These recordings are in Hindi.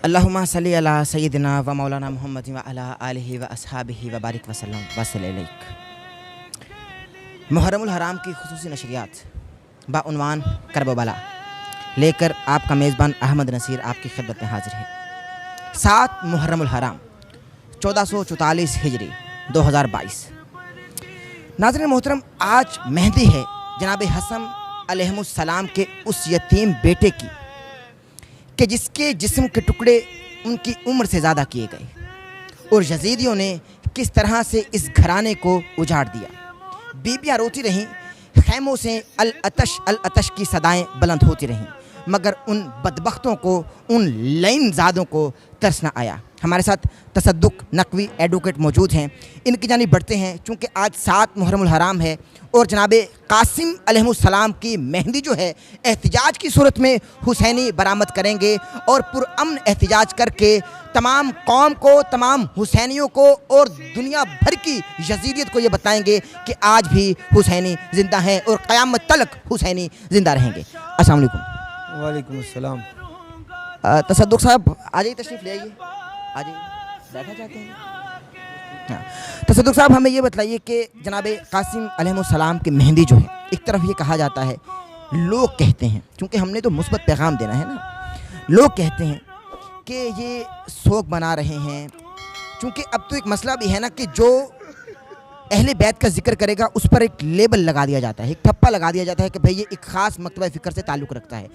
अल्लाहुम्मा सल्ली अला सय्यिदिना व मौलाना मुहम्मद व अला आलिहि व अस्हाबिहि व बारिक वसल्लम वसल्लैक। मुहर्रमुल हराम की खुसूसी नशरियात बाउनवान करबला लेकर आपका मेज़बान अहमद नसीर आपकी खिदमत में हाजिर है। 7 मुहर्रमुल हराम 1444 हिजरी 2022। नाज़रीन मोहतरम, आज मेहंदी है जनाब हसन अलैहिस्सलाम के उस यतीम बेटे की कि जिसके जिस्म के टुकड़े उनकी उम्र से ज़्यादा किए गए और यजीदियों ने किस तरह से इस घराने को उजाड़ दिया। बीबियाँ रोती रहीं, खैमों से अल अतश की सदाएं बुलंद होती रहीं, मगर उन बदबख्तों को, उन लईनज़ादों को तरस न आया। हमारे साथ तसद्दुक नकवी एडवोकेट मौजूद हैं, इनकी जानिब बढ़ते हैं। चूँकि आज 7 मुहर्रमुल हराम है और जनाब कासिम अलैहिस्सलाम की मेहंदी जो है एहतिजाज की सूरत में हुसैनी बरामद करेंगे और पुरअमन एहतिजाज करके तमाम कौम को, तमाम हुसैनियों को और दुनिया भर की यजीदियत को ये बताएंगे कि आज भी हुसैनी ज़िंदा हैं और क़यामत तलक हुसैनी ज़िंदा रहेंगे। अस्सलाम वालेकुम। वालेकुम अस्सलाम। तसद्दुक साहब आ जाइए, तशरीफ़ ले आइए, आ जाइए, बैठा चाहते हैं। हाँ, तसद्दुक साहब हमें ये बताइए कि जनाब कासिम अलैहिस्सलाम की मेहंदी जो है, एक तरफ ये कहा जाता है, लोग कहते हैं, क्योंकि हमने तो मुस्बत पैगाम देना है ना, लोग कहते हैं कि ये सोग बना रहे हैं। क्योंकि अब तो एक मसला भी है ना कि जो अहले बैत का जिक्र करेगा उस पर एक लेबल लगा दिया जाता है, एक ठप्पा लगा दिया जाता है कि भाई ये एक ख़ास मकतबा फ़िक्र से ताल्लुक़ रखता है।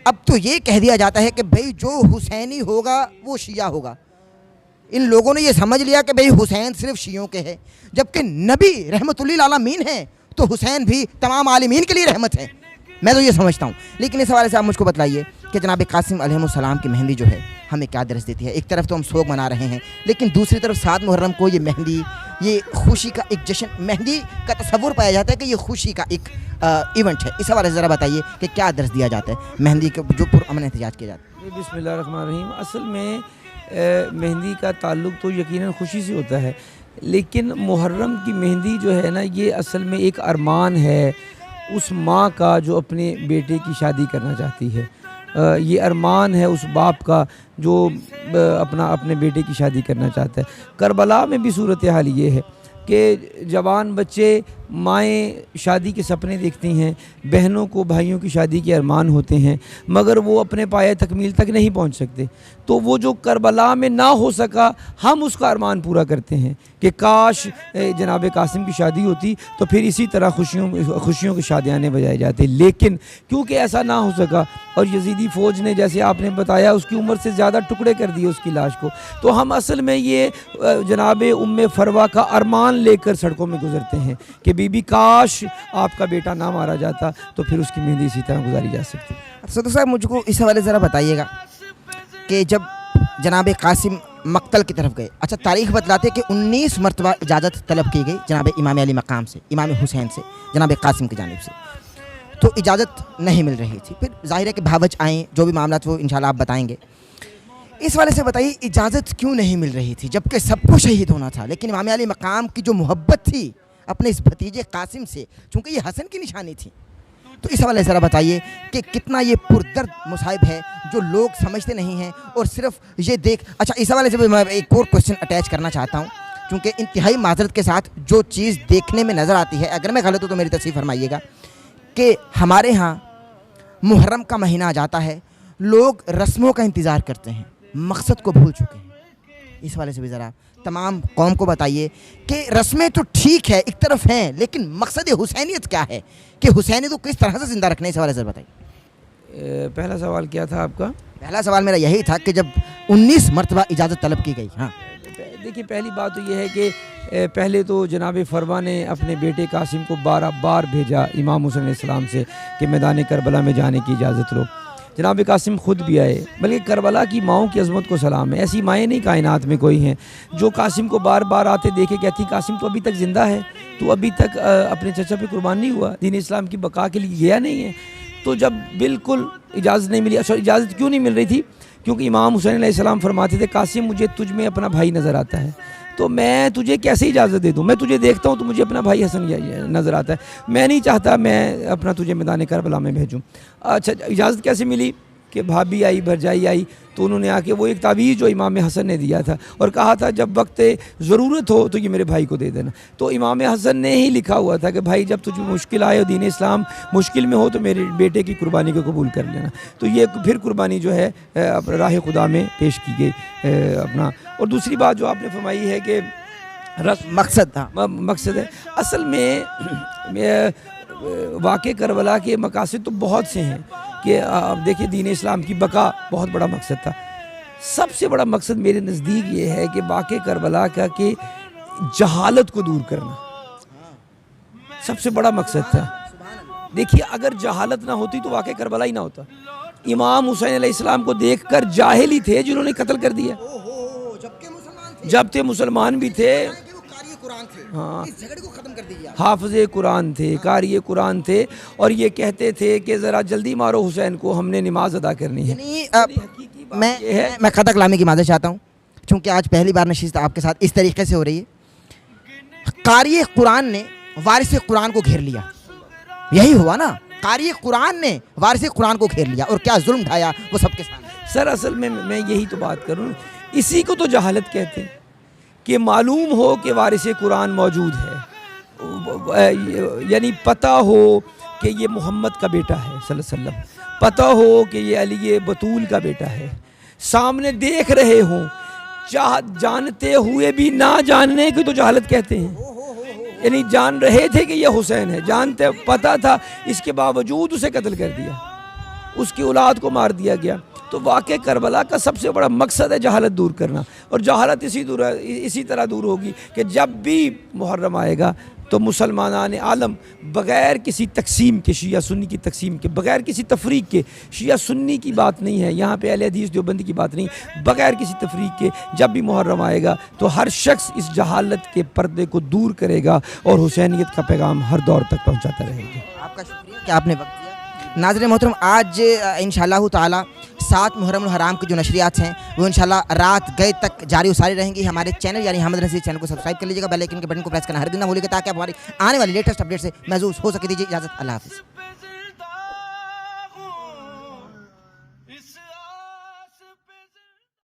अब तो ये कह दिया जाता है कि भाई जो हुसैनी होगा वो शिया होगा। इन लोगों ने ये समझ लिया कि भाई हुसैन सिर्फ शियों के है, जबकि नबी रहमतुल्लिल आलमीन है तो हुसैन भी तमाम आलिमीन के लिए रहमत है। मैं तो ये समझता हूँ। लेकिन इस हवाले से आप मुझको बताइए कि जनाब कासिम अलैहिस्सलाम की मेहंदी जो है हमें क्या दर्ज देती है। एक तरफ तो हम सोग मना रहे हैं, लेकिन दूसरी तरफ 7 मुहर्रम को ये मेहंदी, ये खुशी का एक जश्न, मेहंदी का तस्वुर पाया जाता है कि ये खुशी का एक इवेंट है। इस हवाले से ज़रा बताइए कि क्या दर्ज दिया जाता है मेहंदी के जो पुरअमन एहतिजाज किया जाता है। बिस्मिल्लाहिर्रहमानिर्रहीम। असल में मेहंदी का ताल्लुक़ तो यकीनन खुशी से होता है, लेकिन मुहर्रम की मेहंदी जो है ना, ये असल में एक अरमान है उस माँ का जो अपने बेटे की शादी करना चाहती है। ये अरमान है उस बाप का जो अपने बेटे की शादी करना चाहता है। करबला में भी सूरत हाल ये है कि जवान बच्चे, माएँ शादी के सपने देखती हैं, बहनों को भाइयों की शादी के अरमान होते हैं, मगर वो अपने पाए तकमील तक नहीं पहुंच सकते। तो वो जो करबला में ना हो सका, हम उसका अरमान पूरा करते हैं कि काश जनाब कासिम की शादी होती तो फिर इसी तरह खुशियों की शादियाँ बजाए जाते। लेकिन क्योंकि ऐसा ना हो सका और यजीदी फ़ौज ने, जैसे आपने बताया, उसकी उम्र से ज़्यादा टुकड़े कर दिए उसकी लाश को, तो हम असल में ये जनाब उम्मे फरवा का अरमान लेकर सड़कों में गुजरते हैं कि बीबी काश आपका बेटा ना मारा जाता तो फिर उसकी मेहंदी इसी तरह गुजारी जा सकती। सदर साहब मुझको इस हवाले ज़रा बताइएगा कि जब जनाब कासिम मक्तल की तरफ गए, अच्छा तारीख़ बतलाते कि 19 मरतबा इजाज़त तलब की गई जनाब इमाम अली मकाम से, इमाम हुसैन से, जनाब कासिम की जानिब से, तो इजाज़त नहीं मिल रही थी। फिर ज़ाहिर है कि भावच आए, जो भी मामला वो इंशाल्लाह आप बताएंगे। इस वाले से बताइए इजाज़त क्यों नहीं मिल रही थी जबकि सबको शहीद होना था, लेकिन इमाम अली मकाम की जो मोहब्बत थी अपने इस भतीजे कासिम से, चूँकि ये हसन की निशानी थी, तो इस हवाले से ज़रा बताइए कि कितना ये पुरदर्द मुसाइब है जो लोग समझते नहीं हैं और सिर्फ ये देख। अच्छा, इस हवाले से भी मैं एक और क्वेश्चन अटैच करना चाहता हूँ, क्योंकि इंतहाई माजरत के साथ जो चीज़ देखने में नज़र आती है, अगर मैं गलत हूँ तो मेरी तस्वीर फरमाइएगा, कि हमारे यहाँ मुहर्रम का महीना आ जाता है, लोग रस्मों का इंतज़ार करते हैं, मकसद को भूल चुके हैं। इस वाले से भी ज़रा तमाम कौम को बताइए कि रस्में तो ठीक है, एक तरफ हैं, लेकिन मकसद हुसैनियत क्या है, कि हुसैनी तो किस तरह से ज़िंदा रखने। इस हवाले से बताइए। पहला सवाल क्या था आपका? पहला सवाल मेरा यही था कि जब 19 मरतबा इजाज़त तलब की गई। हाँ, देखिए, पहली बात तो ये है कि पहले तो जनाब फरवा ने अपने बेटे कासिम को 12 बार भेजा इमाम हुसैन अलैहिस्सलाम से कि मैदान करबला में जाने की इजाज़त लो। जनाब कासिम ख़ुद भी आए, बल्कि करबला की माओं की अज़मत को सलाम है। ऐसी माएँ नहीं कायनात में कोई हैं जो कासिम को बार बार आते देखे कहती कासिम तो अभी तक ज़िंदा है, तो अभी तक अपने चचा पे कुर्बान नहीं हुआ, दीन इस्लाम की बका के लिए गया नहीं है। तो जब बिल्कुल इजाज़त नहीं मिली, अच्छा इजाज़त क्यों नहीं मिल रही थी? क्योंकि इमाम हुसैन अलैहिस्सलाम फरमाते थे कासिम मुझे तुझ में अपना भाई नज़र आता है, तो मैं तुझे कैसे इजाज़त दे दूँ? मैं तुझे देखता हूँ तो मुझे अपना भाई हसन नज़र आता है, मैं नहीं चाहता मैं अपना तुझे मैदान करबला में भेजूँ। अच्छा, इजाज़त कैसे मिली? कि भाभी आई भरजाई आई, तो उन्होंने आके वो एक तावीज़ जो इमाम हसन ने दिया था और कहा था जब वक्त ज़रूरत हो तो ये मेरे भाई को दे देना। तो इमाम हसन ने ही लिखा हुआ था कि भाई जब तुझे मुश्किल आए और दीन इस्लाम मुश्किल में हो तो मेरे बेटे की कुर्बानी को कबूल कर लेना। तो ये फिर कुर्बानी जो है राह खुदा में पेश की गई अपना। और दूसरी बात जो आपने फरमाई है कि मकसद था, मकसद है, असल में वाक़े करबला के मकासद तो बहुत से हैं कि आप देखिए दीन इस्लाम की बका बहुत बड़ा मकसद था। सबसे बड़ा मकसद मेरे नज़दीक ये है कि वाक़े करबला का कि जहालत को दूर करना सबसे बड़ा मकसद था। देखिए अगर जहालत ना होती तो वाक़े करबला ही ना होता। इमाम हुसैन अलैहिस्सलाम को देखकर जाहिल ही थे जिन्होंने कत्ल कर दिया, जब थे मुसलमान भी थे, हाँ, इस झगड़े को खत्म कर दीजिए। हाफ़िज़े कुरान थे, कारी कुरान थे और ये कहते थे कि ज़रा जल्दी मारो हुसैन को, हमने नमाज अदा करनी है। मैं खता कलामी की माज़रत चाहता हूँ क्योंकि आज पहली बार नशिस्त आपके साथ इस तरीके से हो रही है। कारी कुरान ने वारिस कुरान को घेर लिया, यही हुआ ना, कारी कुरान ने वारिस कुरान को घेर लिया और क्या जुल्म ढाया वो सबके सामने। सर असल में मैं यही तो बात करूँ, इसी को तो जहालत कहते हैं कि मालूम हो कि वारिस कुरान मौजूद है, यानी पता हो कि ये मोहम्मद का बेटा है सल्लल्लाहु अलैहि वसल्लम, पता हो कि ये अली बतूल का बेटा है, सामने देख रहे हों, जानते हुए भी ना जानने की तो जहालत कहते हैं। यानी जान रहे थे कि ये हुसैन है, जानते पता था, इसके बावजूद उसे कत्ल कर दिया, उसकी औलाद को मार दिया गया। तो वाक़े करबला का सबसे बड़ा मकसद है जहालत दूर करना। और जहालत इसी तरह दूर होगी कि जब भी मुहर्रम आएगा तो मुसलमान आलम बग़ैर किसी तकसीम के, शिया सुन्नी की तकसीम के, बग़ैर किसी तफरीक के, शिया सुन्नी की बात नहीं है यहाँ पे, अहले हदीस देवबंदी की बात नहीं, बग़ैर किसी तफरीक के जब भी मुहर्रम आएगा तो हर शख्स इस जहालत के पर्दे को दूर करेगा और हुसैनियत का पैगाम हर दौर तक पहुँचाता रहेगा। आपका शुक्रिया कि आपने वक्त दिया। नाज़रीन मोहतरम, आज इंशाअल्लाह ताला 7 मुहर्रम हराम की जो नशरियात हैं वो इंशाल्लाह रात गए तक जारी सारी रहेंगी। हमारे चैनल यानी अहमद नसीर चैनल को सब्सक्राइब कर लीजिएगा, बेल आइकन के बटन को प्रेस करना हर दिन ना भूलिएगा ताकि आप हमारी आने वाली लेटेस्ट अपडेट से महसूस हो सके। दीजिए इजाज़त, अल्लाह हाफ़िज़।